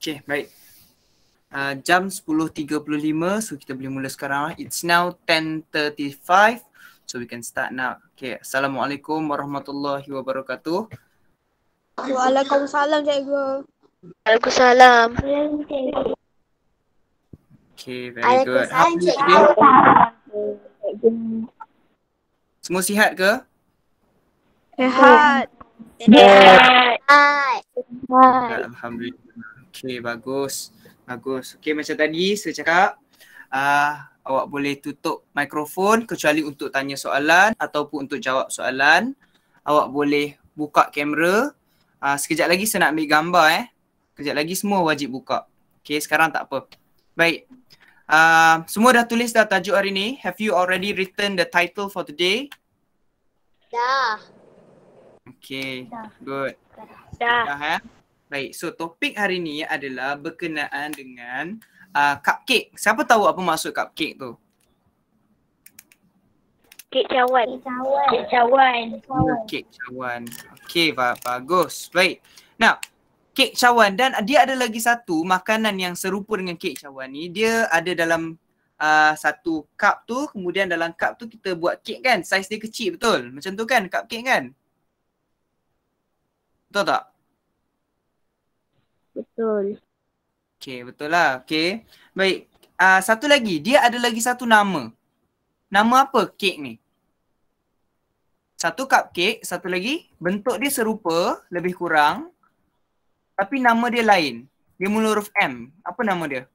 Okay, baik. Jam 10.35, so kita boleh mula sekarang. It's now 10:35, so we can start now. Okay, Assalamualaikum warahmatullahi wabarakatuh. Waalaikumsalam cikgu. Waalaikumsalam. Okay, very good. How are you today? Semua sihat ke? Sehat. Alhamdulillah. Okay, bagus. Bagus. Okay, macam tadi saya cakap, awak boleh tutup mikrofon kecuali untuk tanya soalan ataupun untuk jawab soalan. Awak boleh buka kamera. Sekejap lagi saya nak ambil gambar Sekejap lagi semua wajib buka. Okay, sekarang tak apa. Baik. Semua dah tulis dah tajuk hari ni? Have you already written the title for today? Dah. Okay, good. Dah. Baik, so topik hari ni adalah berkenaan dengan cupcake. Siapa tahu apa maksud cupcake tu? Kek cawan. Kek cawan. Okay, bagus. Baik. Now, kek cawan dan dia ada lagi satu makanan yang serupa dengan kek cawan ni. Dia ada dalam satu cup tu, kemudian dalam cup tu kita buat kek kan. Saiz dia kecil, betul? Macam tu kan cupcake kan? Betul tak? Betul. Okay, betul lah. Okay. Baik. Satu lagi. Dia ada lagi satu nama. Nama apa kek ni? Satu cupcake, satu lagi. Bentuk dia serupa, lebih kurang. Tapi nama dia lain. Dia mula huruf M. Apa nama dia?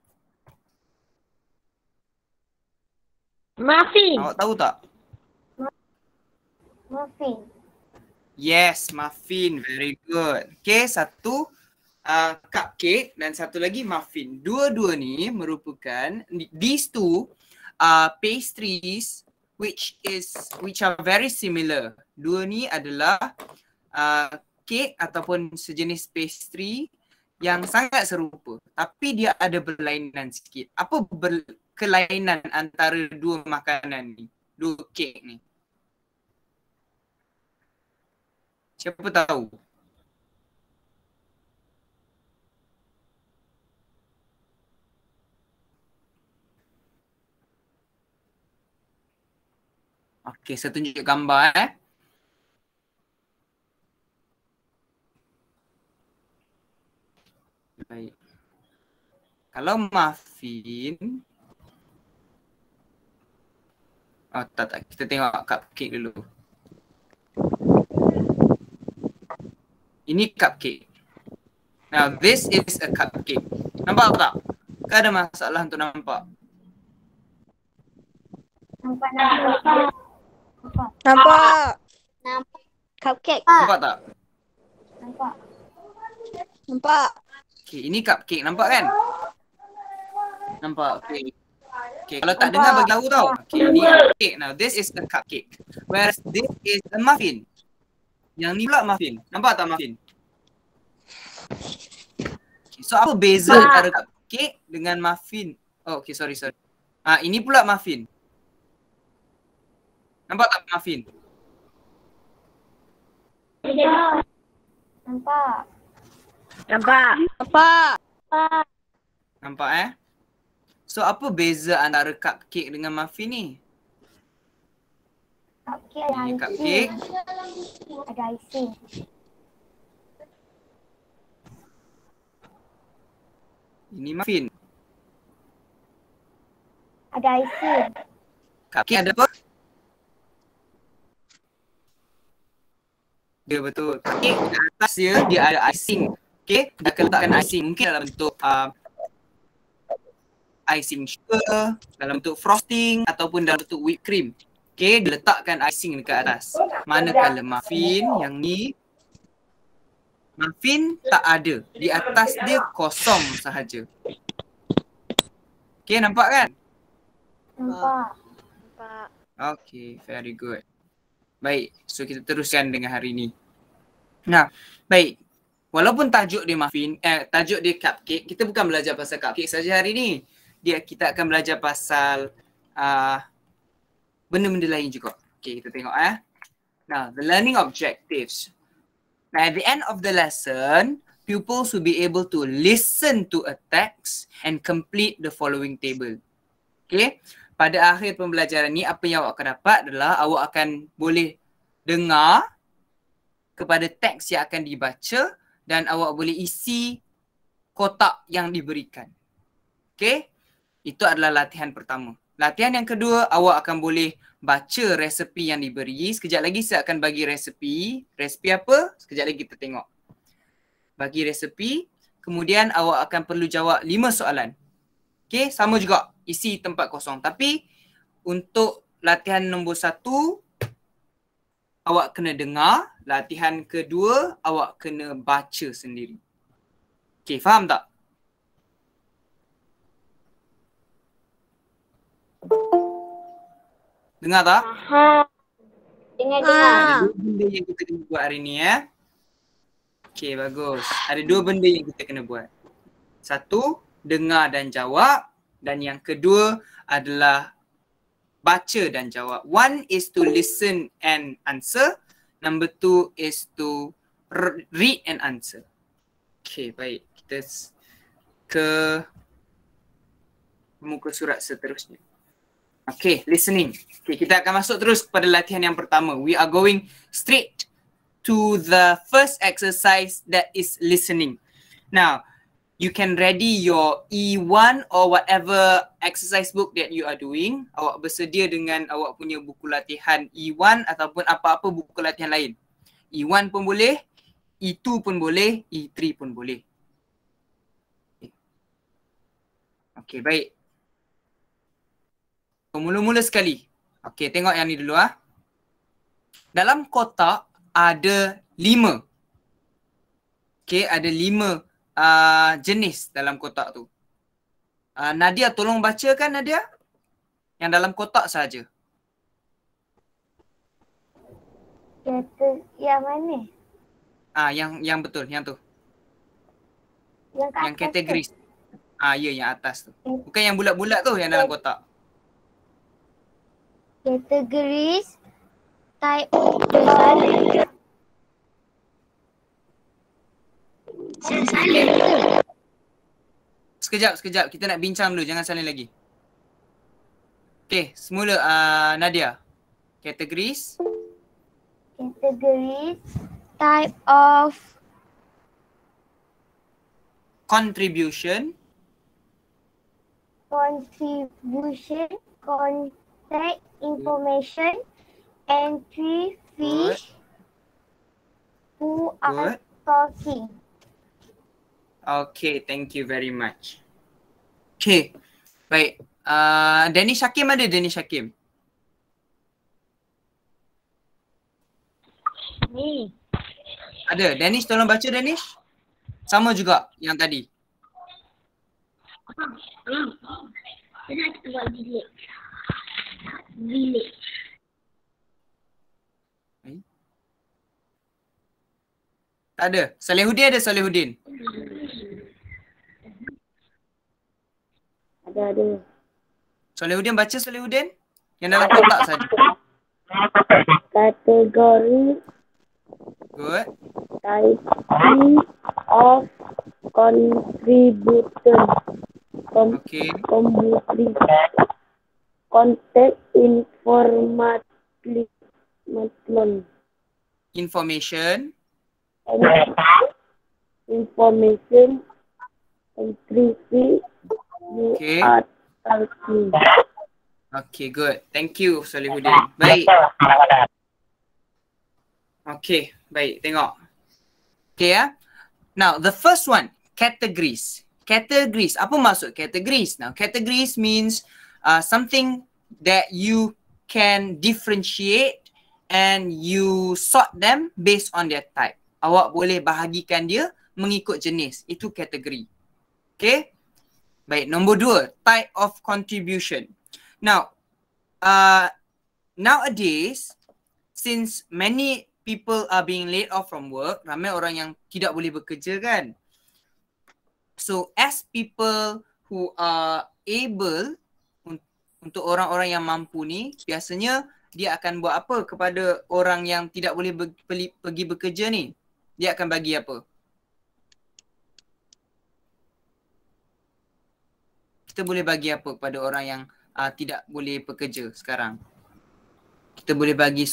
Muffin. Awak tahu tak? Muffin. Yes, muffin. Very good. Okay, satu cupcake dan satu lagi muffin. Dua-dua ni merupakan these two pastries which are very similar. Dua ni adalah cake ataupun sejenis pastry yang sangat serupa, tapi dia ada berlainan sikit. Apa kelainan antara dua makanan ni? Dua cake ni? Siapa tahu? Okey, saya tunjuk gambar Baik. Kalau muffin, tak. Kita tengok cupcake dulu. Ini cupcake. Now, this is a cupcake. Nampak tak? Kan ada masalah untuk nampak? Nampak. Cupcake. Nampak tak? Nampak. Okay, ini cupcake. Nampak kan? Nampak. Okay, kalau tak dengar bagi tahu tau. Okay, ini cupcake. Now, this is a cupcake. Whereas this is a muffin. Yang ni pula muffin. Nampak tak muffin? Okay, so, apa beza antara cupcake dengan muffin? Oh, okay, sorry. Ini pula muffin. Nampak tak muffin? Nampak So apa beza antara cupcake dengan muffin ni? Ini cupcake. Ada icing. Ini muffin. Ada icing. Cupcake ada apa? Dia betul. Cupcake di atas dia ada icing. Okay, dia akan letakkan icing. Mungkin dalam bentuk icing sugar, dalam bentuk frosting ataupun dalam bentuk whipped cream. Okay, dia letakkan icing dekat atas. Manakala muffin yang ni, muffin tak ada. Di atas dia kosong sahaja. Okay, nampak kan? Nampak. Okay, very good. Baik, so kita teruskan dengan hari ni. Nah, baik. Walaupun tajuk dia muffin, tajuk dia cupcake, kita bukan belajar pasal cupcake saja hari ni. Kita akan belajar pasal benda-benda lain juga. Okay, kita tengok Now, the learning objectives. Now, at the end of the lesson, pupils will be able to listen to a text and complete the following table. Okay, pada akhir pembelajaran ni apa yang awak akan dapat adalah awak akan boleh dengar kepada teks yang akan dibaca dan awak boleh isi kotak yang diberikan. Okay, itu adalah latihan pertama. Latihan yang kedua, awak akan boleh baca resepi yang diberi. Sekejap lagi saya akan bagi resepi. Resepi apa? Sekejap lagi kita tengok. Bagi resepi, kemudian awak akan perlu jawab 5 soalan. Okay, sama juga isi tempat kosong. Tapi untuk latihan nombor 1, awak kena dengar. Latihan kedua, awak kena baca sendiri. Okay, faham tak? Dengar tak? Dengar. Ada 2 benda yang kita kena buat hari ni ya. Okay, bagus. Ada 2 benda yang kita kena buat. 1, dengar dan jawab. Dan yang kedua adalah baca dan jawab. 1 is to listen and answer. Number 2 is to read and answer. Okay, baik. Kita ke muka surat seterusnya. Okay, listening. Okay, kita akan masuk terus kepada latihan yang pertama. We are going straight to the first exercise, that is listening. Now, you can ready your E1 or whatever exercise book that you are doing. Awak bersedia dengan awak punya buku latihan E1 ataupun apa-apa buku latihan lain. E1 pun boleh, E2 pun boleh, E3 pun boleh. Okay, baik. Mula-mula sekali. Okay, tengok yang ni dulu ah. Dalam kotak ada 5. Okay, ada 5 jenis dalam kotak tu. Nadia tolong bacakan Nadia. Yang dalam kotak saja. Yang mana? Yang betul, yang tu. Yang Yang kategoris. Ya, yang atas tu. Bukan yang bulat-bulat tu yang dalam kotak. Categories, type Sekejap. Kita nak bincang dulu. Jangan salin lagi. Okay, semula Nadia. Categories. categories, type of Contribution. contribution, contact information, entry, fish, who are Good. talking. Okay, thank you very much. Okay, baik. Danish Hakim ada Danish Hakim? Ni. Ada. Danish tolong baca Danish. Sama juga yang tadi. Saya nak buat village. Village. Tak ada. Salihuddin ada Salihuddin? Ada. Salihuddin baca Salihuddin? Yang dalam kotak saja. Kategori Good. type of contribution. Okay. Contact Information. information entry fee Okay. talking. Okay, good. Thank you Salihuddin. Baik. Okay, baik. Tengok. Okay ya. Now, the first one, categories. Categories. Apa maksud categories? Now, categories means something that you can differentiate and you sort them based on their type. Awak boleh bahagikan dia mengikut jenis. Itu kategori. Okay? Baik, nombor 2, type of contribution. Now, nowadays, since many people are being laid off from work, ramai orang yang tidak boleh bekerja kan? So, as people who are able, untuk orang-orang yang mampu ni, biasanya dia akan buat apa kepada orang yang tidak boleh pergi bekerja ni? Dia akan bagi apa? Kita boleh bagi apa kepada orang yang tidak boleh bekerja sekarang? Kita boleh bagi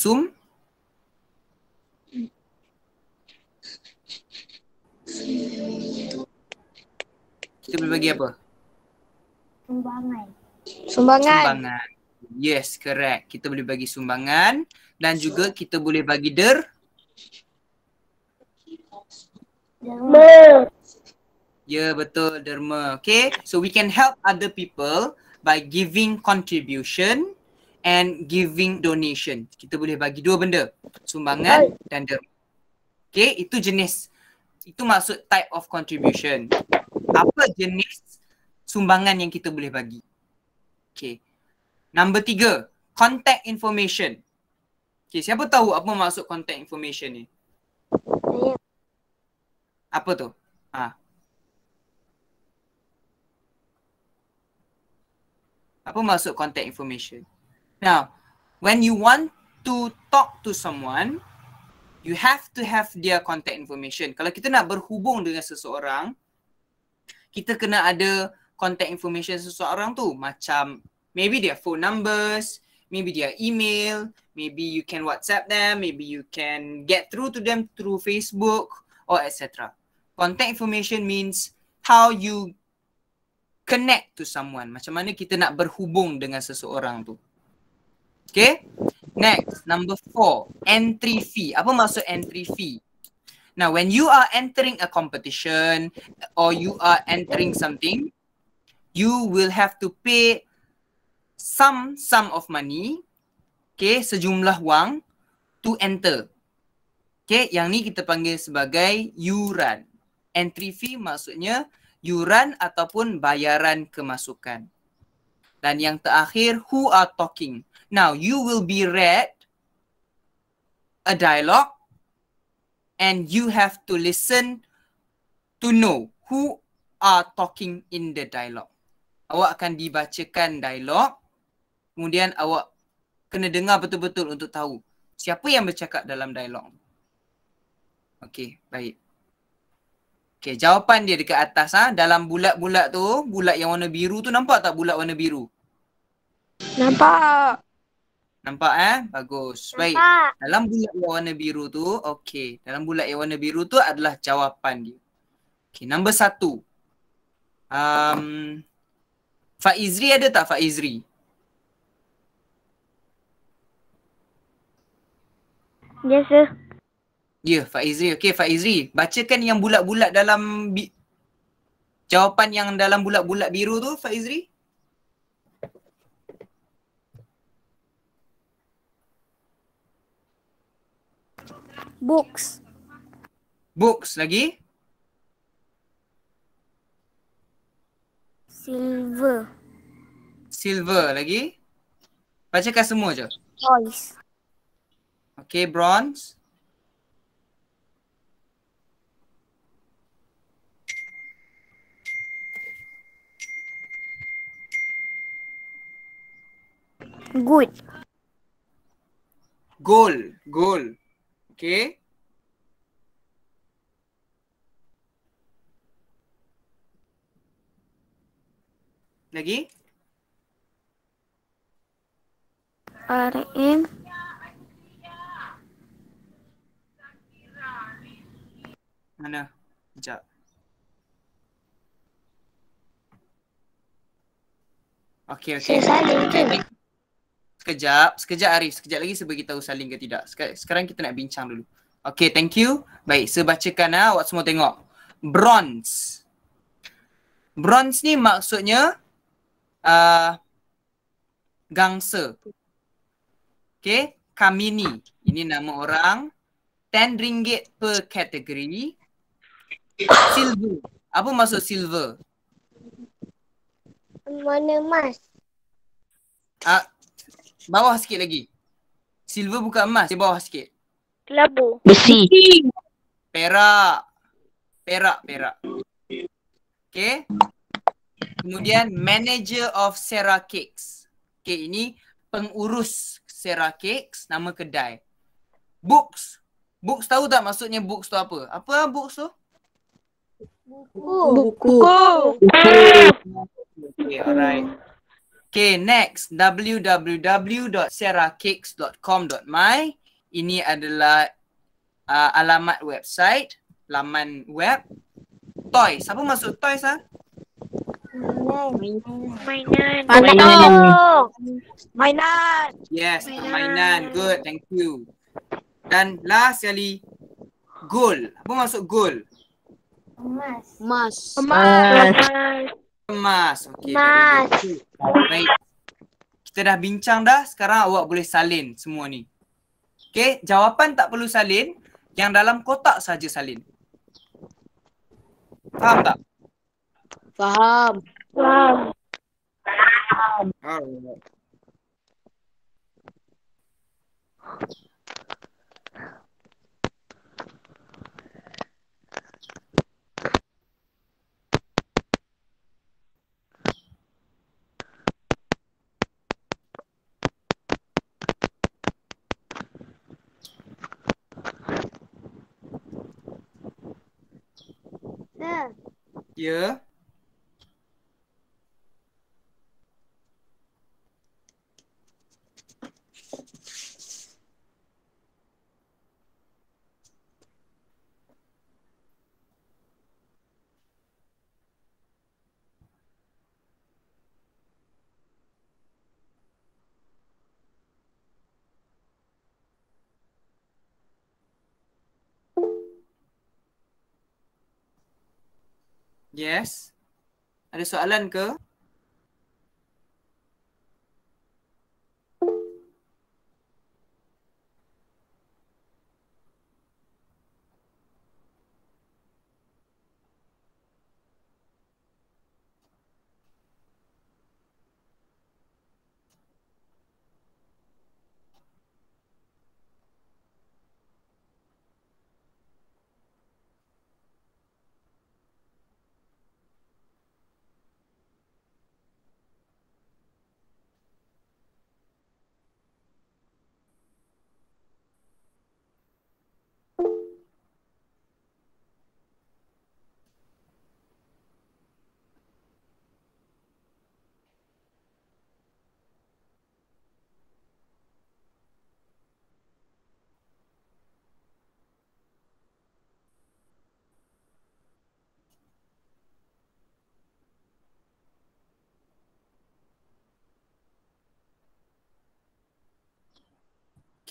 kita boleh bagi apa? Sumbangan. Sumbangan. Sumbangan. Yes, correct. Kita boleh bagi sumbangan dan juga kita boleh bagi Derma. Ya, betul, derma. Okay, so we can help other people by giving contribution and giving donation. Kita boleh bagi dua benda, sumbangan dan derma. Okay, itu jenis, itu maksud type of contribution. Apa jenis sumbangan yang kita boleh bagi? Okay. Number 3, contact information. Okay, siapa tahu apa maksud contact information ni? Apa tu? Apa maksud contact information? Now, when you want to talk to someone, you have to have their contact information. Kalau kita nak berhubung dengan seseorang, kita kena ada contact information seseorang tu. Macam maybe their phone numbers, maybe their email, maybe you can WhatsApp them, maybe you can get through to them through Facebook or etc. Contact information means how you connect to someone. Macam mana kita nak berhubung dengan seseorang tu. Okay. Next, number 4, entry fee. Apa maksud entry fee? Now, when you are entering a competition or you are entering something, you will have to pay some sum of money, okay, sejumlah wang to enter. Okay, yang ni kita panggil sebagai yuran. Entry fee maksudnya yuran ataupun bayaran kemasukan. Dan yang terakhir, who are talking. Now, you will be read a dialogue and you have to listen to know who are talking in the dialogue. Awak akan dibacakan dialog, kemudian awak kena dengar betul-betul untuk tahu siapa yang bercakap dalam dialog. Okey, baik. Okey, jawapan dia dekat atas dalam bulat-bulat tu, bulat yang warna biru tu, nampak tak bulat warna biru? Nampak. Nampak Bagus. Baik. Dalam bulat yang warna biru tu, okey, dalam bulat yang warna biru tu adalah jawapan dia. Okey, number 1. Faizri ada tak Faizri? Yes, sir. Ya, Faizri. Okey, Faizri. Bacakan yang bulat-bulat dalam jawapan yang dalam bulat-bulat biru tu, Faizri. Books. Books lagi. Silver. Silver lagi. Bacakan semua je. Toys. Okey, bronze. Good. Gold. Gold. Okey. Lagi? RM. Mana? Sekejap. Okey, okey. Sekejap Arif. Sekejap lagi saya beritahu Saling ke tidak. Sekarang kita nak bincang dulu. Okey, thank you. Baik, saya bacakan awak semua tengok. Bronze. Bronze ni maksudnya gangsa. Okey, Kamini. Ini nama orang. RM10 per kategori. Silver. Apa maksud silver? Warna emas. Bawah sikit lagi. Silver bukan emas, di bawah sikit. Kelabu. Besi. Perak. Perak. Okay. Kemudian manager of Sarah Cakes. Okay, ini pengurus Sarah Cakes, nama kedai. Books. Books tahu tak maksudnya books tu apa? Apa books tu? Buku. Okay, alright. Okay, next. www.seracakes.com.my. Ini adalah alamat website, laman web. Toys. Siapa masuk toys ah? Mainan. Mainan. Yes, permainan. Good, thank you. Dan last sekali, goal. Apa masuk goal? Emas. Emas. Okay, very good. Baik. Kita dah bincang dah. Sekarang awak boleh salin semua ni. Okay, jawapan tak perlu salin. Yang dalam kotak saja salin. Faham tak? Faham. Alright. Ya. Yes. Ada soalan ke?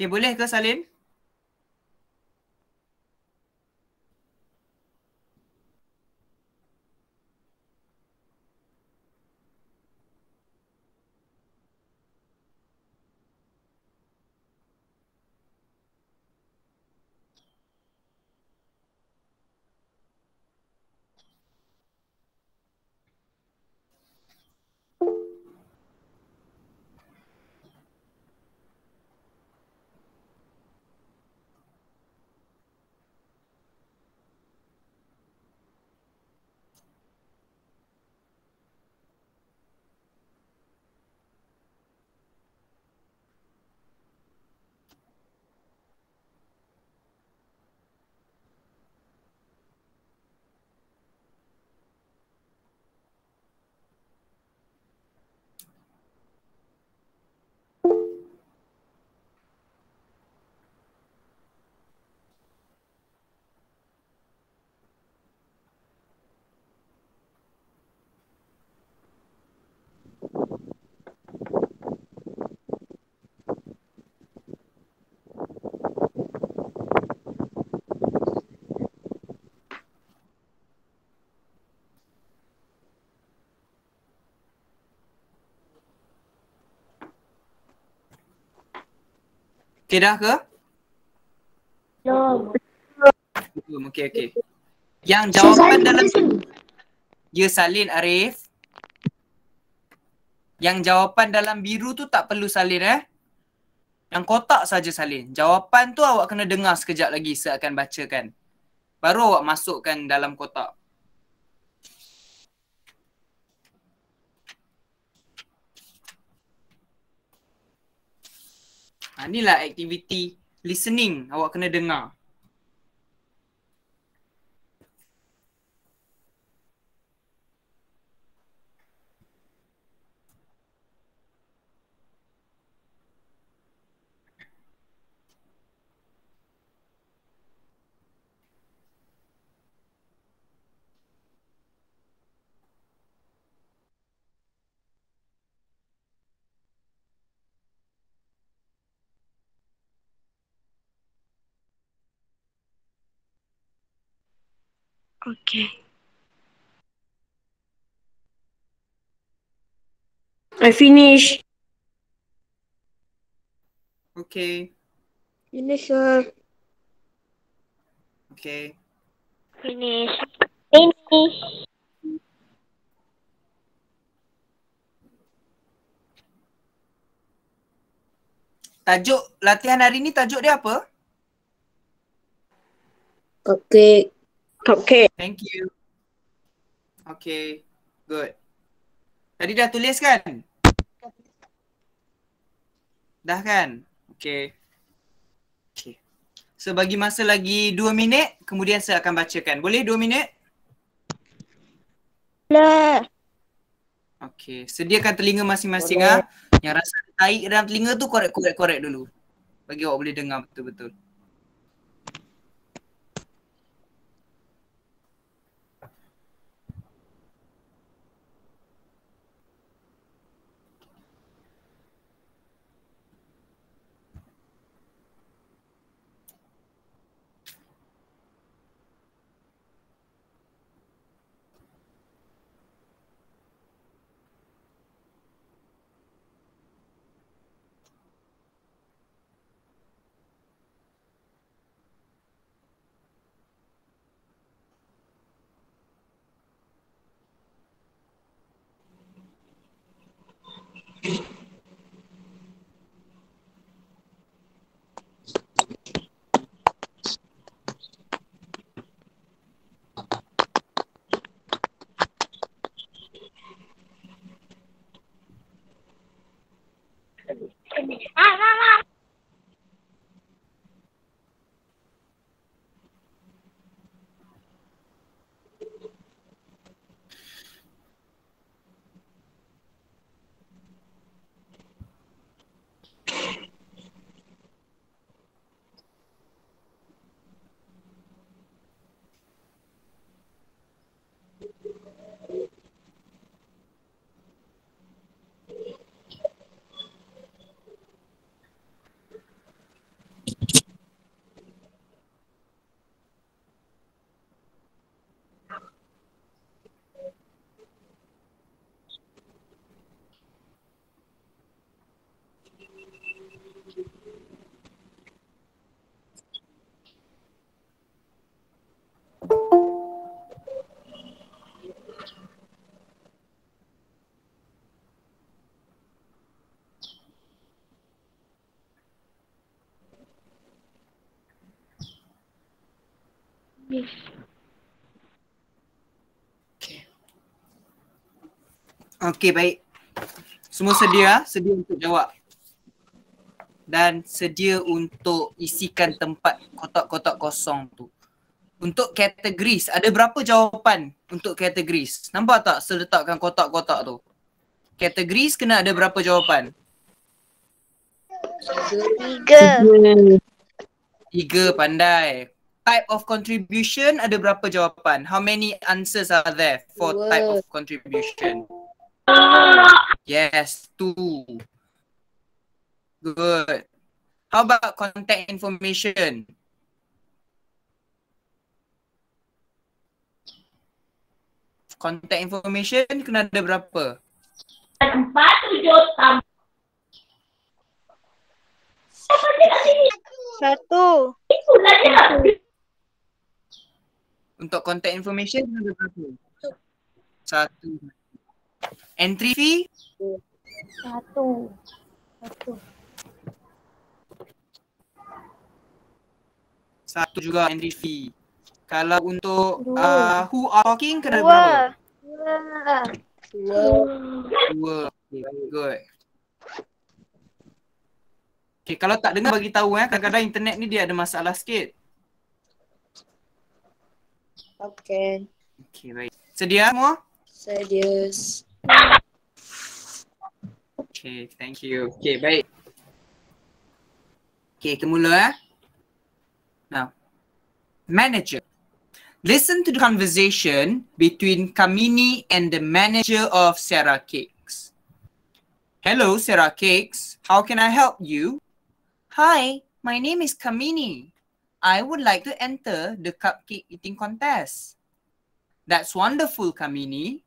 Okay, boleh ke salin? Okay dah ke? Belum. Okay. Yang jawapan dalam... Ya salin Arif. Yang jawapan dalam biru tu tak perlu salin Yang kotak saja salin. Jawapan tu awak kena dengar sekejap lagi saya akan bacakan. Baru awak masukkan dalam kotak. Inilah aktiviti listening. Awak kena dengar. Okay. I finish. Okay. Finish, sir. Okay. Finish. Finish. Tajuk latihan hari ni tajuk dia apa? Cupcake. Cupcake. Thank you. Okay. Good. Tadi dah tulis kan? Dah kan? Okay. Okay. So bagi masa lagi 2 minit, kemudian saya akan bacakan. Boleh 2 minit? Boleh. Okay. Sediakan telinga masing-masing Boleh. Yang rasa taik dalam telinga tu korek dulu. Bagi awak boleh dengar betul-betul. Okay. Okay, baik. Semua sedia? Sedia untuk jawab? Dan sedia untuk isikan tempat kotak-kotak kosong tu. Untuk kategoris, ada berapa jawapan untuk kategoris? Nampak tak saya letakkan kotak-kotak tu? Kategoris kena ada berapa jawapan? 3. 3, pandai. Type of contribution ada berapa jawapan? How many answers are there for type of contribution? Yes, 2. Good. How about contact information? Contact information kena ada berapa? 4, 7, 8. 1. Untuk contact information kena ada berapa? 1. Entry fee? 1. 1 juga entry fee. Kalau untuk who are talking kena berapa? 2. Okay, very good. Okay, kalau tak dengar bagi tahu kadang-kadang internet ni dia ada masalah sikit. Okay. Okay, baik. Sedia semua? Serious. Okay, thank you. Okay, baik. Okay, kita mula Now, manager. Listen to the conversation between Kamini and the manager of Sarah Cakes. Hello, Sarah Cakes. How can I help you? Hi, my name is Kamini. I would like to enter the cupcake eating contest. That's wonderful, Kamini.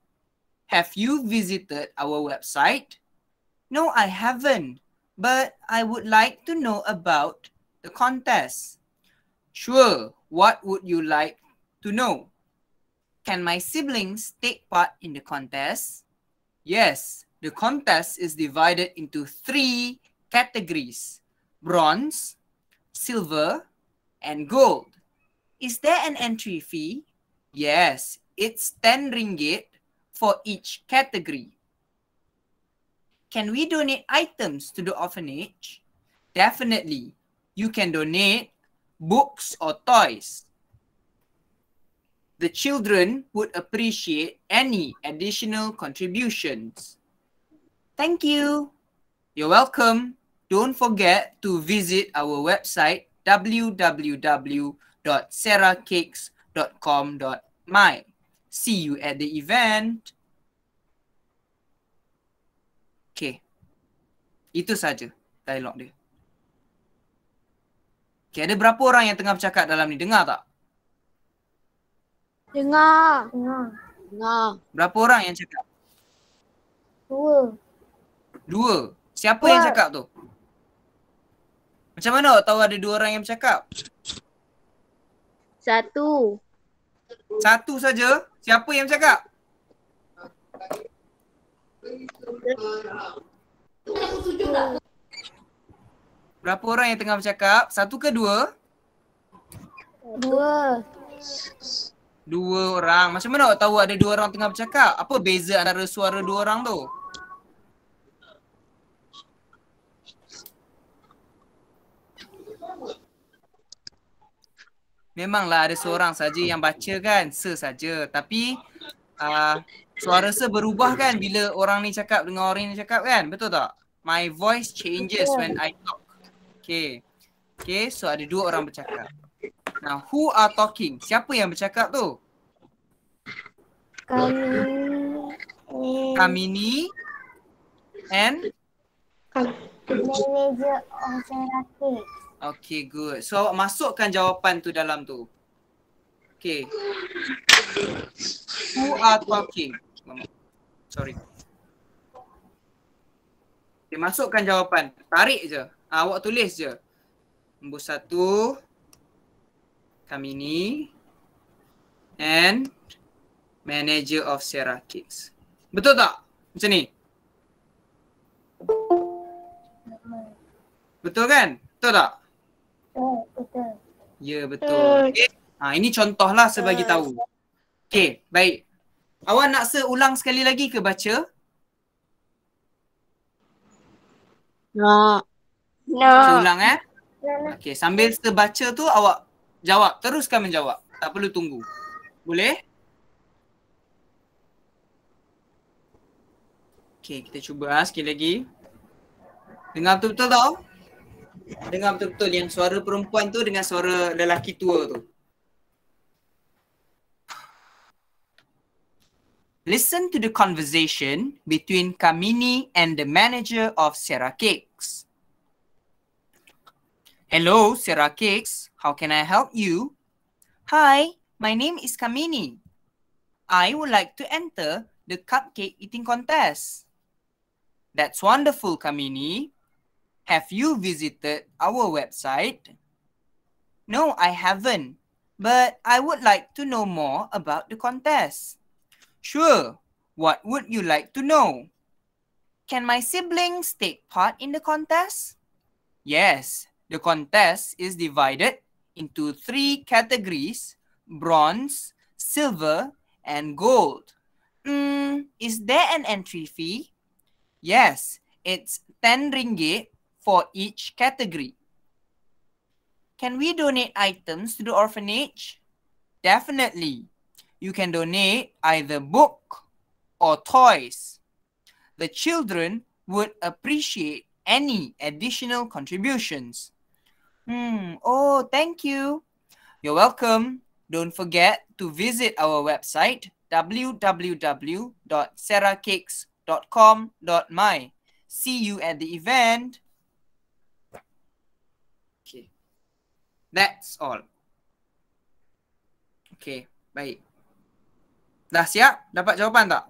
Have you visited our website? No, I haven't, but I would like to know about the contest. Sure, what would you like to know? Can my siblings take part in the contest? Yes, the contest is divided into 3 categories: bronze, silver, and gold. Is there an entry fee? Yes, it's 10 ringgit for each category. Can we donate items to the orphanage? Definitely. You can donate books or toys. The children would appreciate any additional contributions. Thank you. You're welcome. Don't forget to visit our website www.seracakes.com.my. See you at the event. Okay. Itu saja dialog dia. Okay, ada berapa orang yang tengah bercakap dalam ni? Dengar tak? Dengar. Berapa orang yang cakap? 2. 2. Siapa yang cakap tu? Macam mana awak tahu ada 2 orang yang bercakap? 1. 1 saja? Siapa yang bercakap? Berapa orang yang tengah bercakap? 1 ke 2? 2. 2 orang. Macam mana awak tahu ada 2 orang tengah bercakap? Apa beza antara suara 2 orang tu? Memanglah ada seorang saja yang baca kan, saja. Tapi suara berubah kan bila orang ni cakap dengan orang ni cakap kan, betul tak? My voice changes when I talk. Okay, so ada 2 orang bercakap. Now, who are talking? Siapa yang bercakap tu? Kamini and Manager of Seracakes. okay, good. So awak masukkan jawapan tu dalam tu. Okay. Who are talking? Sorry. Okay, masukkan jawapan. Tarik je. Awak tulis je. Nombor 1. Kamini and Manager of Seracakes. Betul tak? Macam ni. Betul kan? Betul tak? Betul. Ya, betul. Okay. Ini contohlah sebagi tahu. Okay, baik. Awak nak seulang sekali lagi ke baca? Nak. Seulang Okay, sambil terbaca tu awak jawab. Teruskan menjawab. Tak perlu tunggu. Boleh? Okay, kita cuba sekali lagi. Dengar betul-betul tau? Dengar betul-betul yang suara perempuan tu dengan suara lelaki tua tu. Listen to the conversation between Kamini and the manager of Seracakes. Hello, Seracakes. How can I help you? Hi, my name is Kamini. I would like to enter the cupcake eating contest. That's wonderful, Kamini. Have you visited our website? No, I haven't, but I would like to know more about the contest. Sure, what would you like to know? Can my siblings take part in the contest? Yes, the contest is divided into 3 categories: bronze, silver, and gold. Is there an entry fee? Yes, it's 10 ringgit for each category. Can we donate items to the orphanage? Definitely. You can donate either book or toys. The children would appreciate any additional contributions. Oh, thank you. You're welcome. Don't forget to visit our website www.seracakes.com.my. See you at the event. Okay. That's all. Okay, baik. Dah siap? Dapat jawapan tak?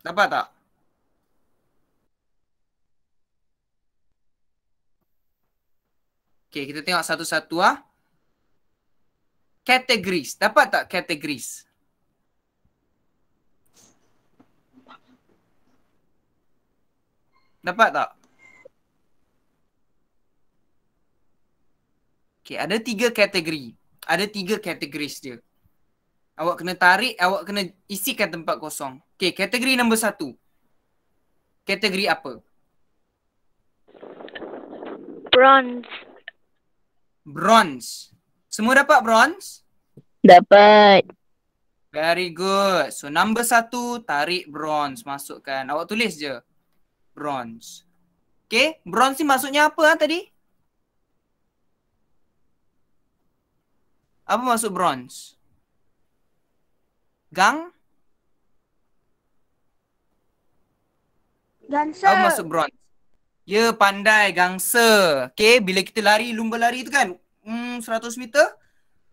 Dapat tak? Okay, kita tengok satu-satu ah. Categories. Dapat tak categories? Dapat tak? Okay, ada 3 kategori. Ada 3 kategoris dia. Awak kena tarik, awak kena isikan tempat kosong. Okay, kategori nombor 1. Kategori apa? Bronze. Bronze. Semua dapat bronze? Dapat. Very good. So number 1, tarik bronze, masukkan. Awak tulis je. Bronze. Okay, bronze ni maksudnya apa tadi? Apa maksud bronze? Gang? Gangsa. Apa maksud bronze? Ya, pandai, gangsa. Okay, bila kita lari, lumba lari tu kan 100 meter,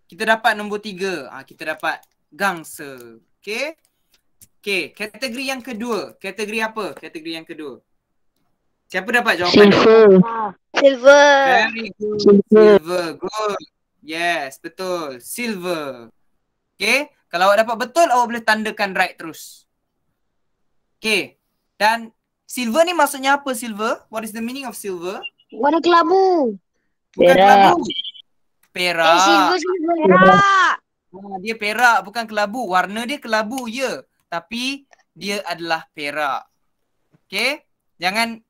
kita dapat nombor 3. Kita dapat gangsa. Okay. Okay, kategori yang kedua. Kategori apa? Kategori yang kedua. Siapa dapat jawapan? Silver. Silver. Very good. Silver. Good. Yes, betul. Silver. Okay. Kalau awak dapat betul, awak boleh tandakan right terus. Okay. Dan silver ni maksudnya apa silver? What is the meaning of silver? Warna kelabu. Bukan Perak. kelabu. Perak. Silver perak. Dia perak, bukan kelabu. Warna dia kelabu, ya. Tapi dia adalah perak. Okay. Jangan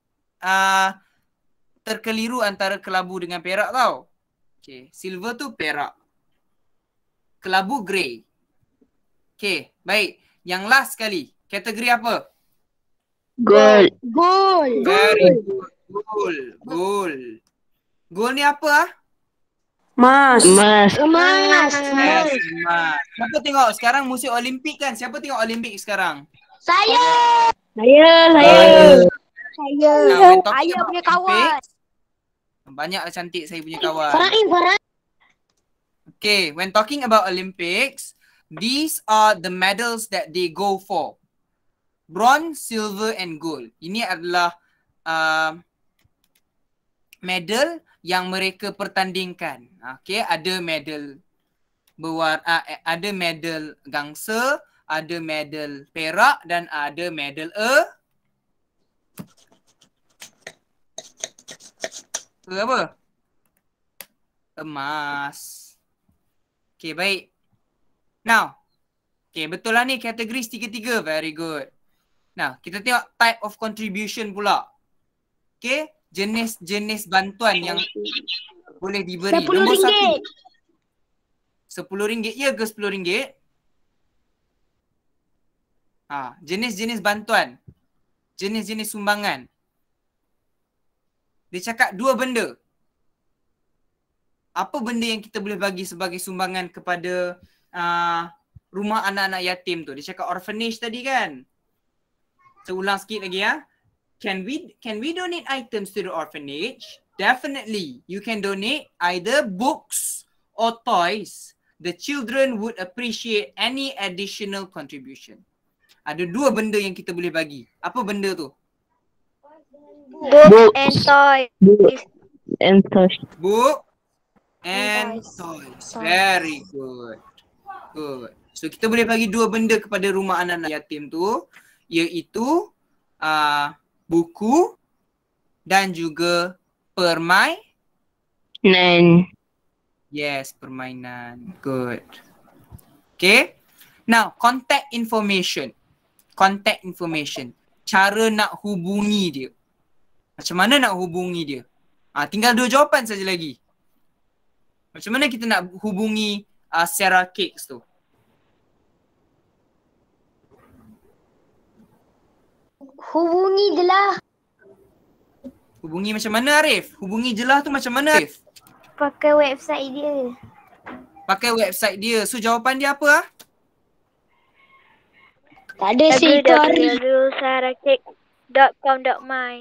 terkeliru antara kelabu dengan perak tau. Okay. Silver tu perak. Kelabu grey. Okay. Baik. Yang last sekali. Kategori apa? Gold. Gold. Very good. Gold. Gold. Gold ni apa? Emas. Emas. Yes, emas. Siapa tengok sekarang musim Olimpik kan? Siapa tengok Olimpik sekarang? Saya. Saya. Saya. When talking Ayah about punya kawan. Olympics, banyaklah cantik saya punya kawan. Farah. Okay, when talking about Olympics, these are the medals that they go for. Bronze, silver and gold. Ini adalah medal yang mereka pertandingkan. Okay, ada medal ada medal gangsa, ada medal perak dan ada medal apa? Emas. Okay, baik. Now, okay, betul lah ni kategori tiga-tiga. Very good. Now, kita tengok type of contribution pula. Okay, jenis-jenis bantuan yang boleh diberi. Nombor RM10. RM10 ya ke RM10? Jenis-jenis bantuan. Jenis-jenis sumbangan. Dia cakap 2 benda. Apa benda yang kita boleh bagi sebagai sumbangan kepada rumah anak-anak yatim tu? Dia cakap orphanage tadi kan? So ulang sikit lagi ya. Can we donate items to the orphanage? Definitely. You can donate either books or toys. The children would appreciate any additional contribution. Ada 2 benda yang kita boleh bagi. Apa benda tu? Book and toy. And toys. Book and And toys. toys. Very good. Good. So kita boleh bagi 2 benda kepada rumah anak-anak yatim tu, iaitu buku dan juga Nan. Yes, permainan. Good. Okay. Now, contact information. Contact information. Cara nak hubungi dia. Macam mana nak hubungi dia? Tinggal 2 jawapan saja lagi. Macam mana kita nak hubungi Sarah Cakes tu? Hubungi je lah. Hubungi macam mana Arif? Hubungi je lah tu macam mana Arif? Pakai website dia. Pakai website dia. So jawapan dia apa? Tak ada situ Arif. www.sarahcake.com.my.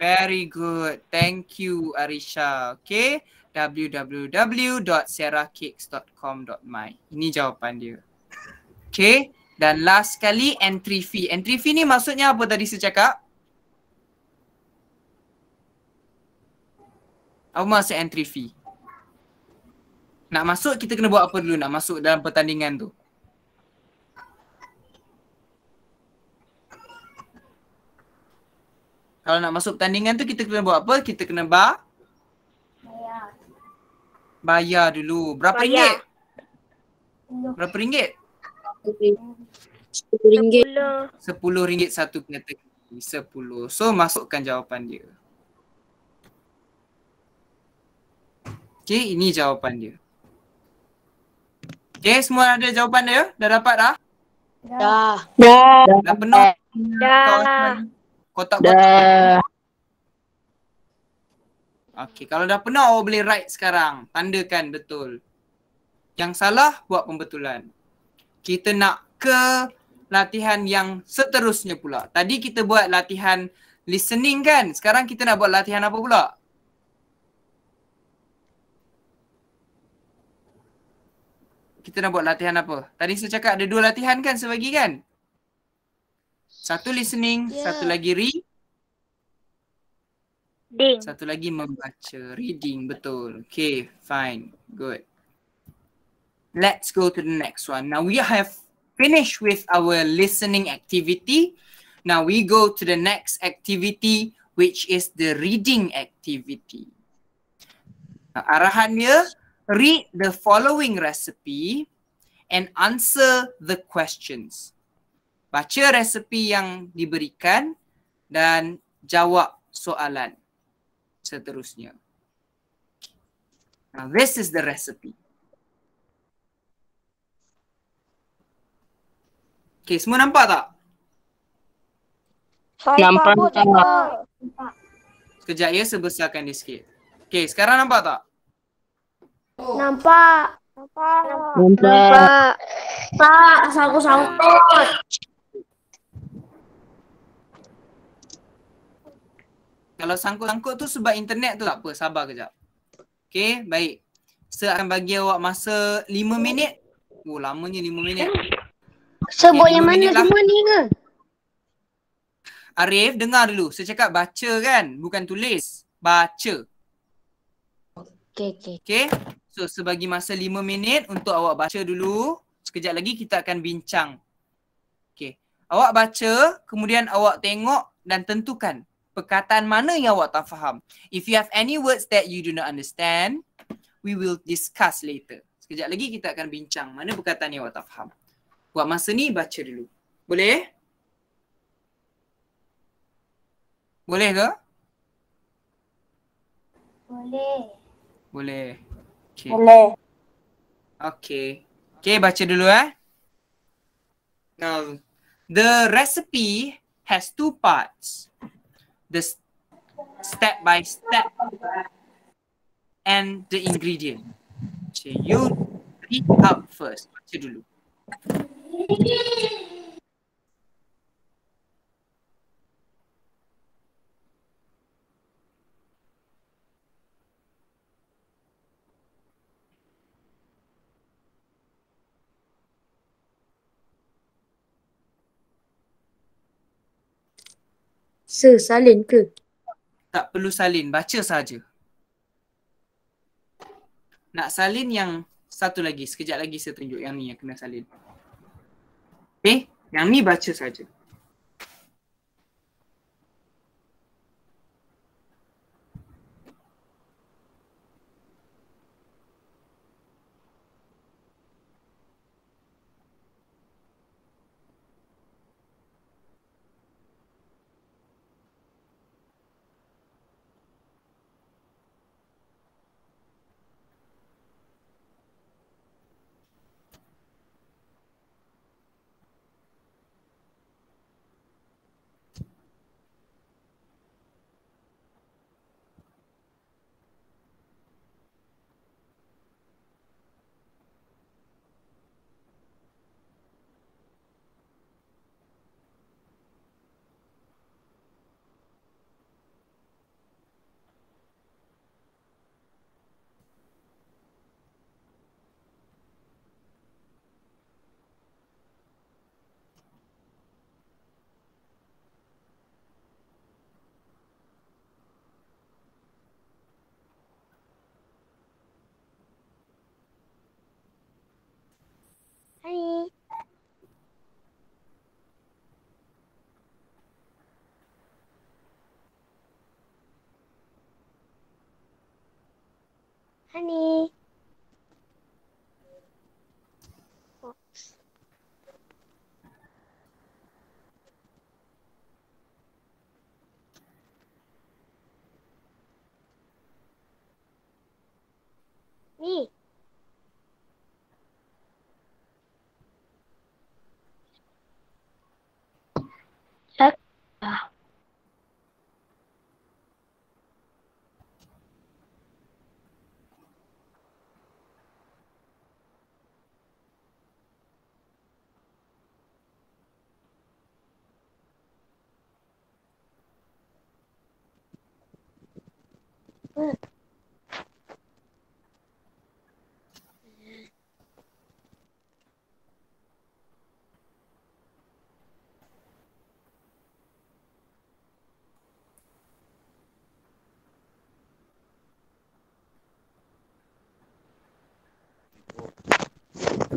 Very good. Thank you Arisha. Okay. www.seracakes.com.my. Ini jawapan dia. Okay. Dan last sekali entry fee. Entry fee ni maksudnya apa tadi saya cakap? Apa maksud entry fee? Nak masuk kita kena buat apa dulu nak masuk dalam pertandingan tu? Kalau nak masuk pertandingan tu kita kena buat apa? Kita kena bayar dulu. Berapa ringgit? Berapa ringgit? RM10. RM10 satu kategori. 10. So masukkan jawapan dia. Okay, ini jawapan dia. Okay, semua ada jawapan dia? Dah dapat dah? Dah. Dah penuh? Dah. Kotak-kotak. Okay, kalau dah penuh awak boleh write sekarang. Tandakan betul. Yang salah buat pembetulan. Kita nak ke latihan yang seterusnya pula. Tadi kita buat latihan listening kan? Sekarang kita nak buat latihan apa pula? Kita nak buat latihan apa? Tadi saya cakap ada 2 latihan kan sebagi kan? Satu listening, satu lagi Ding. satu lagi membaca. Reading, betul. Okay, fine. Good. Let's go to the next one. Now we have finished with our listening activity. Now we go to the next activity which is the reading activity. Arahan dia, read the following recipe and answer the questions. Baca resepi yang diberikan dan jawab soalan seterusnya. Now this is the recipe. Okay, semua nampak tak? Nampak tak? Sekejap ya, sebesarkan dia sikit. Okay, sekarang nampak tak? Nampak. Nampak. Pak, sangkut-sangkut. Kalau sangkut-sangkut tu sebab internet tu tak apa, sabar kejap. Okay, baik. Saya akan bagi awak masa 5 minit. Oh, lamanya 5 minit. Sebut Okay, yang 5 mana minit lah. semua ni ke? Arif, dengar dulu. Saya cakap baca kan, bukan tulis. Baca. Okay. Okay, so sebagi masa 5 minit untuk awak baca dulu. Sekejap lagi kita akan bincang. Okay, awak baca, kemudian awak tengok dan tentukan perkataan mana yang awak tak faham. If you have any words that you do not understand, we will discuss later. Sekejap lagi kita akan bincang mana perkataan yang awak tak faham. Buat masa ni baca dulu. Boleh? Boleh ke? Boleh. Okay. Okay. Okay, baca dulu Now, the recipe has 2 parts. The step by step and the ingredient. So you read up first. Baca dulu. Salin ke? Tak perlu salin, baca saja. Nak salin yang satu lagi, sekejap lagi saya tunjuk yang ni yang kena salin. Okay, yang ni baca saja. Honey. Ni.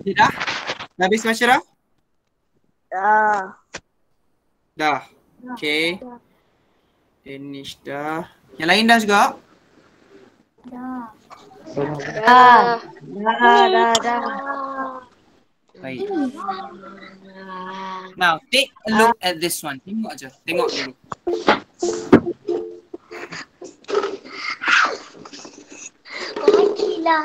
Okay, dah? Dah habis baca dah? Dah. Dah. Okay. Finish dah. Yang lain dah juga? Dah. Dah. Baik. Now, take a look at this one. Tengok je. Tengok dulu. Bagilah.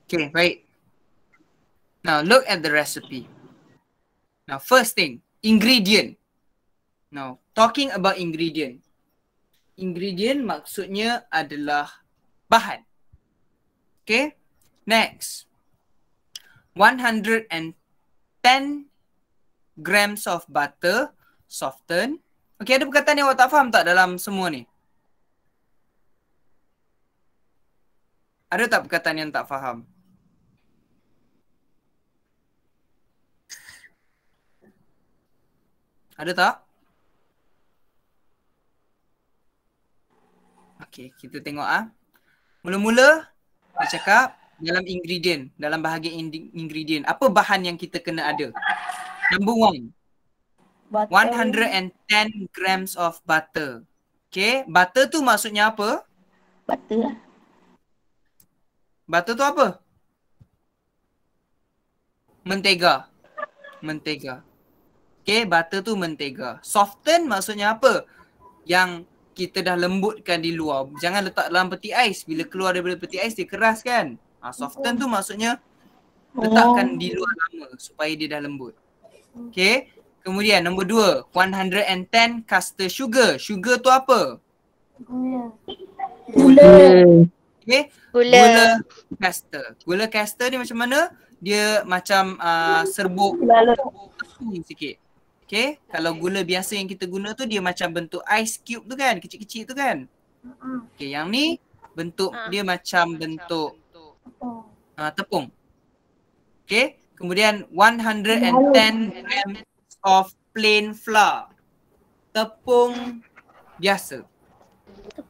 Okay, baik. Now, look at the recipe. Now, first thing, ingredient. Now, talking about ingredient. Ingredient maksudnya adalah bahan. Okay, next. 110 grams of butter, soften. Okay, ada perkataan yang awak tak faham tak dalam semua ni? Ada tak perkataan yang tak faham? Ada tak? Okay, kita tengok ah. Mula-mula dia cakap dalam ingredient, dalam bahagian ingredient, apa bahan yang kita kena ada? Number one, 110 grams of butter. Okay, butter tu maksudnya apa? Butter. Butter tu apa? Mentega. Mentega. Okay, butter tu mentega. Soften maksudnya apa? Yang kita dah lembutkan di luar. Jangan letak dalam peti ais. Bila keluar daripada peti ais, dia keras kan? Soften tu maksudnya letakkan di luar lama supaya dia dah lembut. Okay. Kemudian nombor 2, 110 caster sugar. Sugar tu apa? Gula. Okay. Gula. Gula caster. Gula caster ni macam mana? Dia macam serbuk tepung sikit. Okay. Kalau gula biasa yang kita guna tu dia macam bentuk ice cube tu kan. Kecil-kecil tu kan. Okay. Yang ni bentuk dia macam bentuk tepung. Okay. Kemudian 110 grams of plain flour. Tepung biasa.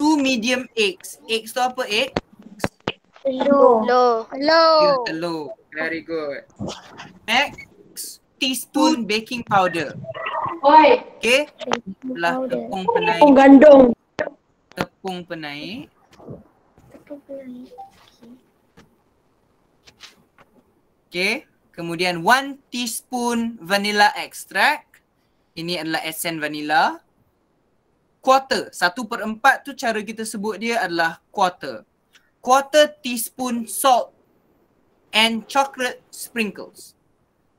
2 medium eggs. Eggs tu apa egg? Telur. Ya, telur. Very good. Next, teaspoon baking powder. Okay. Itulah tepung penaik. Tepung gandum. Tepung penaik. Okay. Kemudian 1 teaspoon vanilla extract. Ini adalah esen vanilla. Quarter. 1/4 tu cara kita sebut dia adalah quarter. Quarter teaspoon salt and chocolate sprinkles.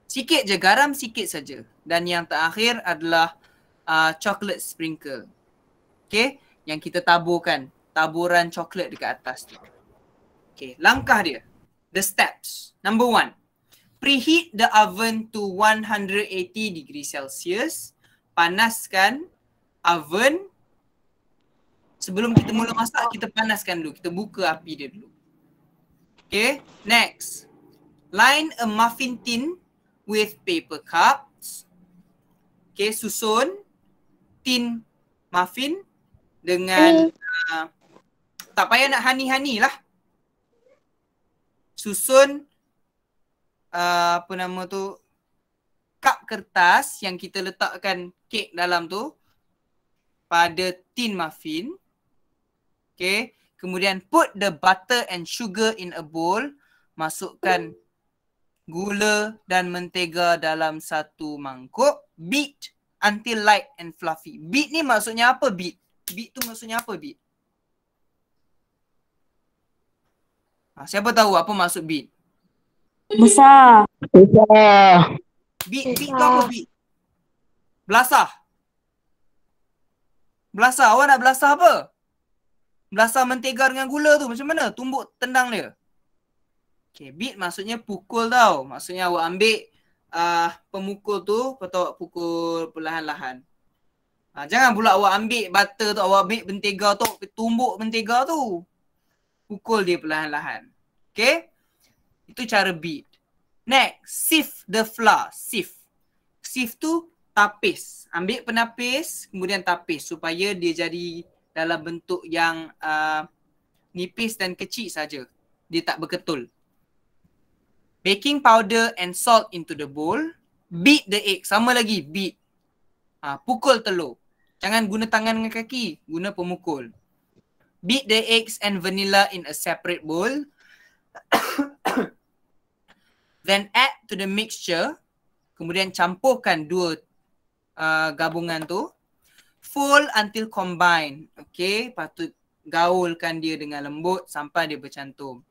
Sikit je, garam sikit saja. Dan yang terakhir adalah chocolate sprinkle. Okay. Yang kita taburkan. Taburan coklat dekat atas tu. Okay. Langkah dia. The steps. Number 1. Preheat the oven to 180 degrees Celsius. Panaskan oven. Sebelum kita mula masak, kita panaskan dulu. Kita buka api dia dulu. Okay. Next. Line a muffin tin with paper cups. Okay. Susun tin muffin dengan tak payah nak honey-honey lah. Susun apa nama tu, kap kertas yang kita letakkan kek dalam tu pada tin muffin. Okay. Kemudian put the butter and sugar in a bowl. Masukkan gula dan mentega dalam satu mangkuk. Beat until light and fluffy. Beat ni maksudnya apa beat? Beat tu maksudnya apa beat? Siapa tahu apa maksud beat? Besar. Beat tu apa beat? Belasah. Belasah. Awak nak belasah apa? Belasah mentega dengan gula tu macam mana? Tumbuk tendang dia. Okay, beat maksudnya pukul tau. Maksudnya awak ambil pemukul tu, lepas tu awak pukul perlahan-lahan. Jangan pula awak ambil butter tu, awak ambil mentega tu, tumbuk mentega tu. Pukul dia perlahan-lahan. Okay? Itu cara beat. Next, sift the flour. Sift. Sift tu tapis. Ambil penapis, kemudian tapis supaya dia jadi dalam bentuk yang nipis dan kecil saja. Dia tak berketul. Baking powder and salt into the bowl. Beat the egg. Sama lagi, beat. Pukul telur. Jangan guna tangan dengan kaki. Guna pemukul. Beat the eggs and vanilla in a separate bowl. Then add to the mixture. Kemudian campurkan dua gabungan tu. Fold until combine. Okay, patut gaulkan dia dengan lembut sampai dia bercantum.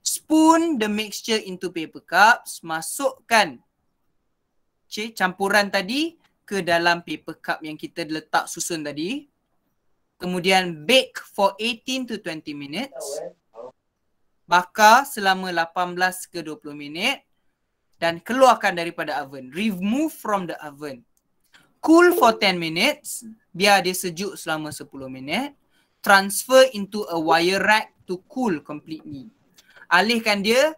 Spoon the mixture into paper cups. Masukkan campuran tadi ke dalam paper cup yang kita letak susun tadi. Kemudian bake for 18 to 20 minutes. Bakar selama 18 ke 20 minit. Dan keluarkan daripada oven. Remove from the oven. Cool for 10 minutes. Biar dia sejuk selama 10 minit. Transfer into a wire rack to cool completely. Alihkan dia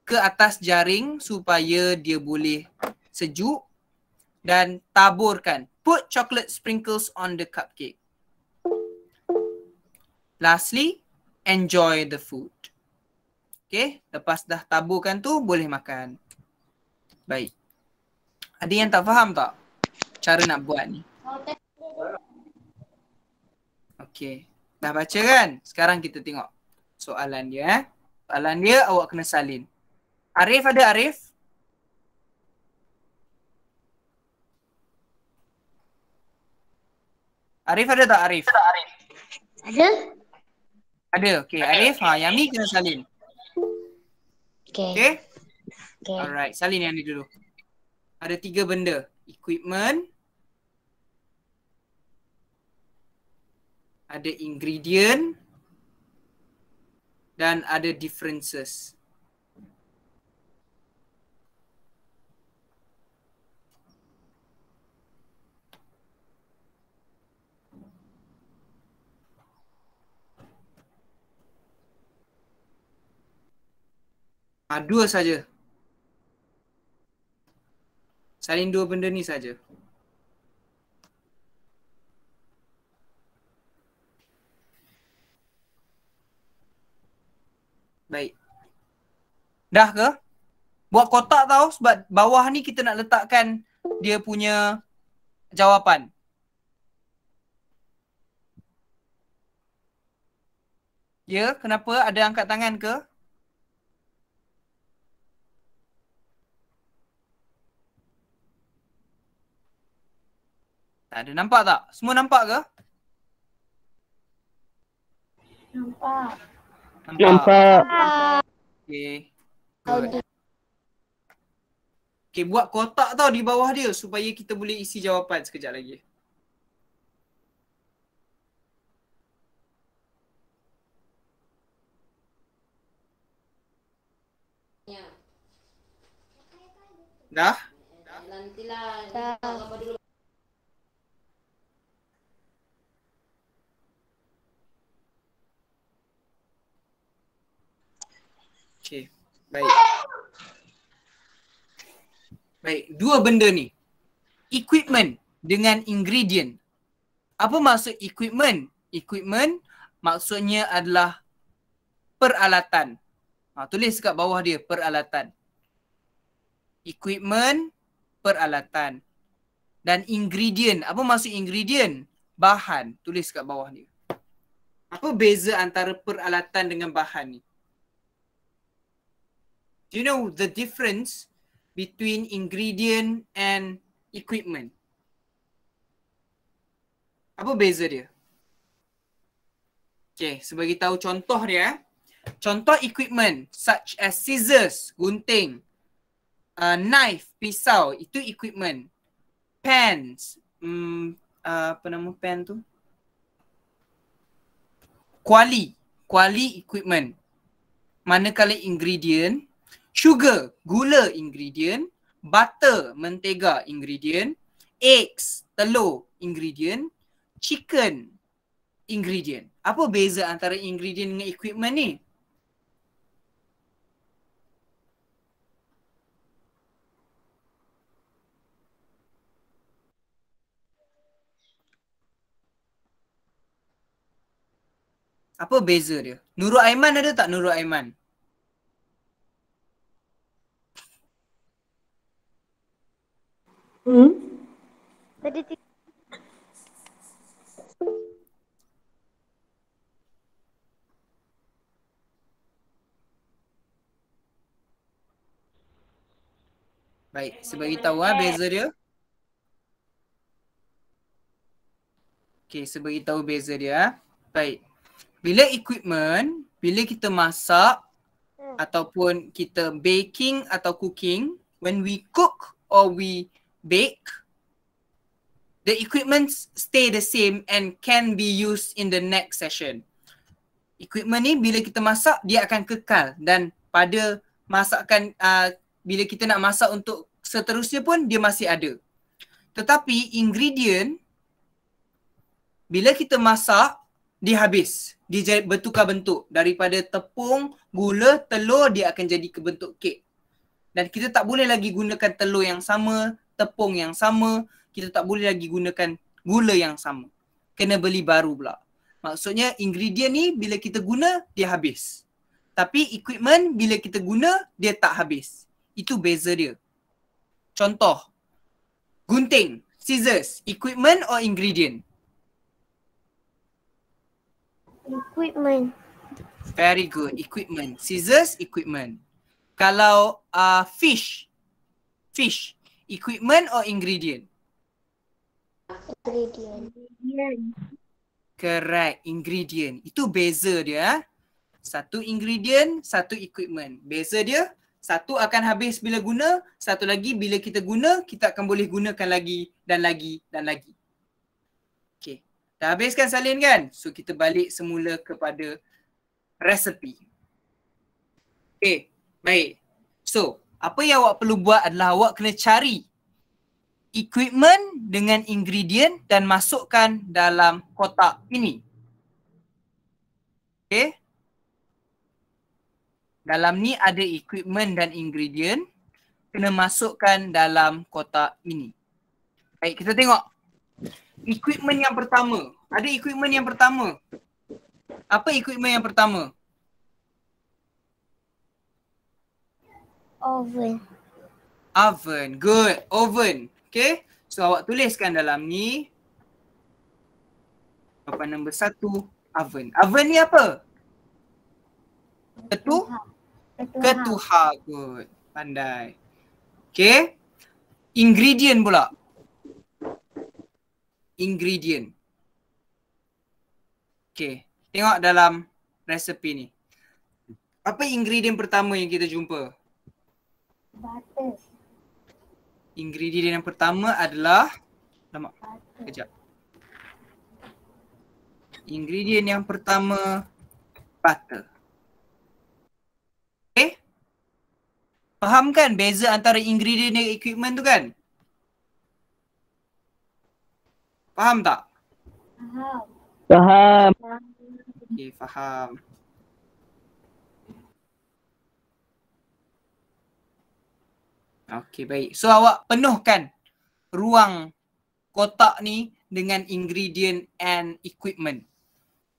ke atas jaring supaya dia boleh sejuk. Dan taburkan. Put chocolate sprinkles on the cupcake. Lastly, enjoy the food. Okay, lepas dah taburkan tu boleh makan. Baik. Ada yang tak faham tak cara nak buat ni? Okay. Dah baca kan? Sekarang kita tengok soalan dia. Soalan dia awak kena salin. Arif ada Arif? Arif ada tak Arif? Ada? Ada. Okay Arif. Yang ni kena salin. Okay. Okay? Okay. Alright. Salin yang ni dulu. Ada 3 benda. Equipment. Ada ingredient. Dan ada differences. Dua saja. Salin 2 benda ni saja. Baik. Dah ke? Buat kotak tau sebab bawah ni kita nak letakkan dia punya jawapan. Ya, kenapa? Ada angkat tangan ke? Tak ada. Nampak tak? Semua nampak ke? Nampak. Nampak. Okay. Good. Okay, buat kotak tau di bawah dia supaya kita boleh isi jawapan sekejap lagi. Dah? Dah. Okay, baik. Baik, 2 benda ni. Equipment dengan ingredient. Apa maksud equipment? Equipment maksudnya adalah peralatan. Tulis kat bawah dia, peralatan. Equipment peralatan. Dan ingredient, apa maksud ingredient? Bahan, tulis kat bawah ni. Apa beza antara peralatan dengan bahan ni? Do you know the difference between ingredient and equipment? Apa beza dia? Okay, sebagai tahu contoh dia. Contoh equipment such as scissors, gunting, knife, pisau, itu equipment. Pens, apa nama pen tu? Kuali equipment. Manakala ingredient, sugar, gula ingredient, butter, mentega ingredient, eggs, telur ingredient, chicken ingredient. Apa beza antara ingredient dengan equipment ni? Apa beza dia? Nurul Aiman ada tak Nurul Aiman? Tadi Baik, sebagi tahu beza dia. Okey, sebagi tahu beza dia. Baik. Bila equipment, bila kita masak ataupun kita baking atau cooking, when we cook or we bake, the equipment stay the same and can be used in the next session. Equipment ni bila kita masak, dia akan kekal dan pada masakan bila kita nak masak untuk seterusnya pun dia masih ada. Tetapi ingredient bila kita masak dia habis, dia bertukar bentuk daripada tepung, gula, telur dia akan jadi ke bentuk kek. Dan kita tak boleh lagi gunakan telur yang sama, tepung yang sama, kita tak boleh lagi gunakan gula yang sama. Kena beli baru pula. Maksudnya ingredient ni bila kita guna dia habis. Tapi equipment bila kita guna dia tak habis. Itu beza dia. Contoh, gunting, scissors, equipment or ingredient? equipment. Very good, equipment. Scissors, equipment. Kalau fish, equipment or ingredient? Ingredient. Correct, ingredient. Itu beza dia. Satu ingredient, satu equipment. Beza dia, satu akan habis bila guna, satu lagi bila kita guna, kita akan boleh gunakan lagi dan lagi dan lagi. Okay, dah habiskan salin kan? So kita balik semula kepada resepi. Okay, baik. So, apa yang awak perlu buat adalah awak kena cari equipment dengan ingredient dan masukkan dalam kotak ini. Okay. Dalam ni ada equipment dan ingredient. Kena masukkan dalam kotak ini. Baik, kita tengok. Equipment yang pertama. Ada equipment yang pertama. Apa equipment yang pertama? Oven. Oven. Good. Oven. Okay. So awak tuliskan dalam ni. Jawapan nombor 1. Oven. Oven ni apa? Ketuhar. Good. Pandai. Okay. Ingredient pula. Ingredient. Okay. Tengok dalam resepi ni. Apa ingredient pertama yang kita jumpa? Butter. Ingredient yang pertama adalah kejap. Ingredient yang pertama butter. Okay? Faham kan beza antara ingredient dan equipment tu kan? Faham tak? Faham. Okay, faham. Okay, baik. So awak penuhkan ruang kotak ni dengan ingredient and equipment.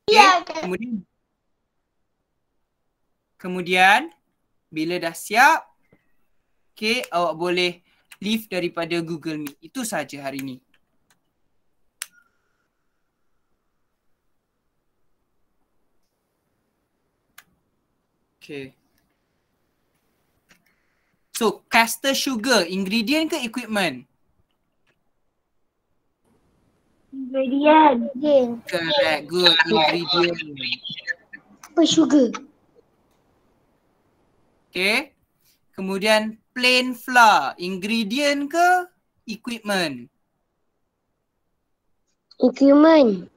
Okay? Kemudian bila dah siap, okay, awak boleh leave daripada Google Meet. Itu saja hari ni. Okay. So, caster sugar, ingredient ke equipment? Ingredient. Correct, good. Ingredient. Apa sugar? Okay. Kemudian plain flour, ingredient ke equipment? Equipment.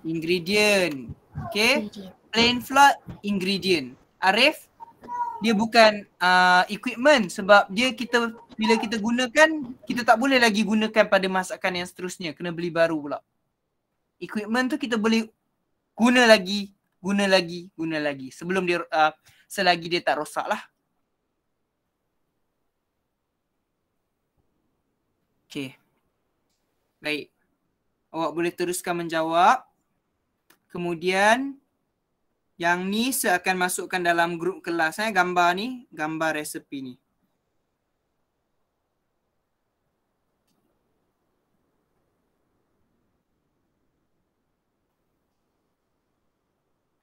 Ingredient. Okay. Plain flour, ingredient. Arif, dia bukan equipment sebab dia bila kita gunakan, kita tak boleh lagi gunakan pada masakan yang seterusnya. Kena beli baru pula. Equipment tu kita boleh guna lagi. Sebelum dia, selagi dia tak rosak lah. Okay. Baik. Awak boleh teruskan menjawab. Kemudian, yang ni saya akan masukkan dalam grup kelas. Gambar ni, gambar resepi ni.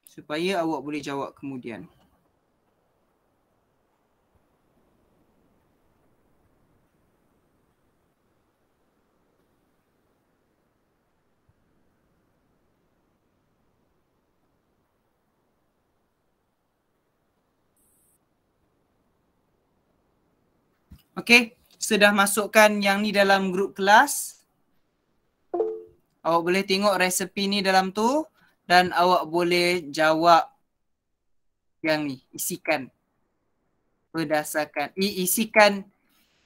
Supaya awak boleh jawab kemudian. Okay, sudah masukkan yang ni dalam grup kelas. Awak boleh tengok resepi ni dalam tu dan awak boleh jawab yang ni, isikan berdasarkan, isikan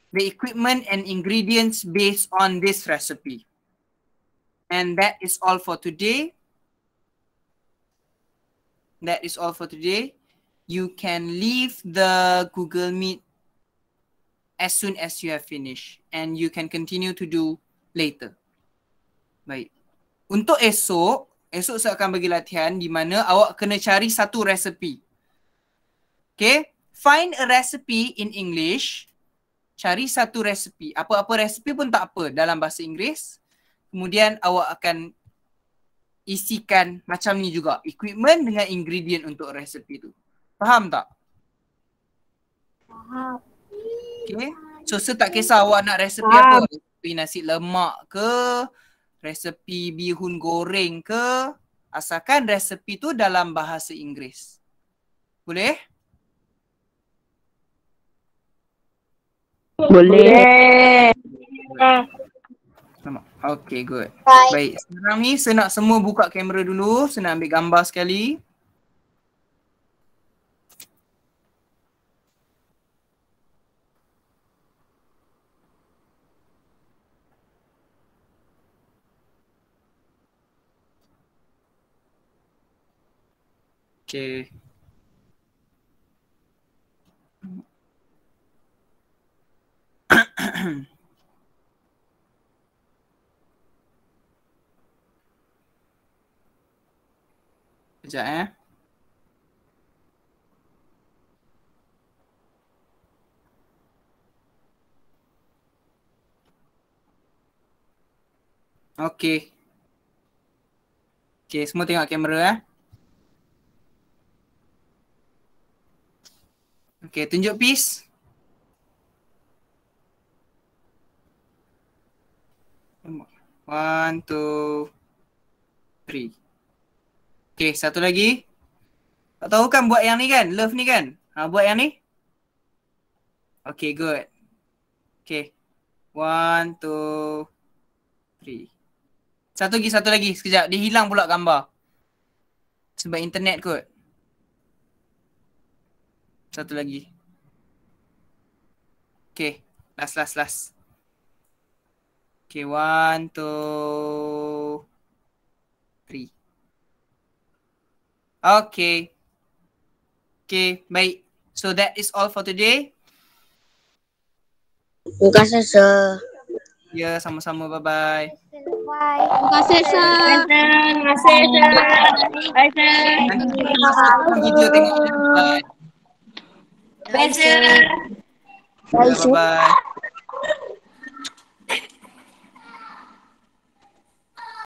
the equipment and ingredients based on this recipe. And that is all for today. You can leave the Google Meet as soon as you have finished and you can continue to do later. Baik. Untuk esok saya akan bagi latihan di mana awak kena cari satu resepi. Okay? Find a recipe in English. Cari satu resepi. Apa-apa resepi pun tak apa dalam bahasa Inggeris. Kemudian awak akan isikan macam ni juga. Equipment dengan ingredient untuk resepi tu. Faham tak? Faham. Okay. So, tak kisah awak nak resepi apa. Resepi nasi lemak ke, resepi bihun goreng ke. Asalkan resepi tu dalam bahasa Inggeris. Boleh? Boleh. Okay, good. Baik, sekarang ni saya nak semua buka kamera dulu. Saya nak ambil gambar sekali. Okay. Sekejap Okay. Okay, semua tengok kamera Okay, tunjuk peace. One, two, three. Okay, satu lagi. Tak tahu kan buat yang ni kan? Love ni kan? Buat yang ni. Okay, good. Okay. One, two, three. Satu lagi. Sekejap. Dia hilang pula gambar. Sebab internet kot. Satu lagi. Okay. Last. Okay, one, two, three. Okay. Okay, baik. So that is all for today. Terima kasih, Sir. Ya, sama-sama. Bye-bye. Bye. Terima kasih, Sir. Terima kasih, Sir. Bye, Sir. Nanti kita video tengok. Bye. Bye, Sir. Bye, Bye-bye.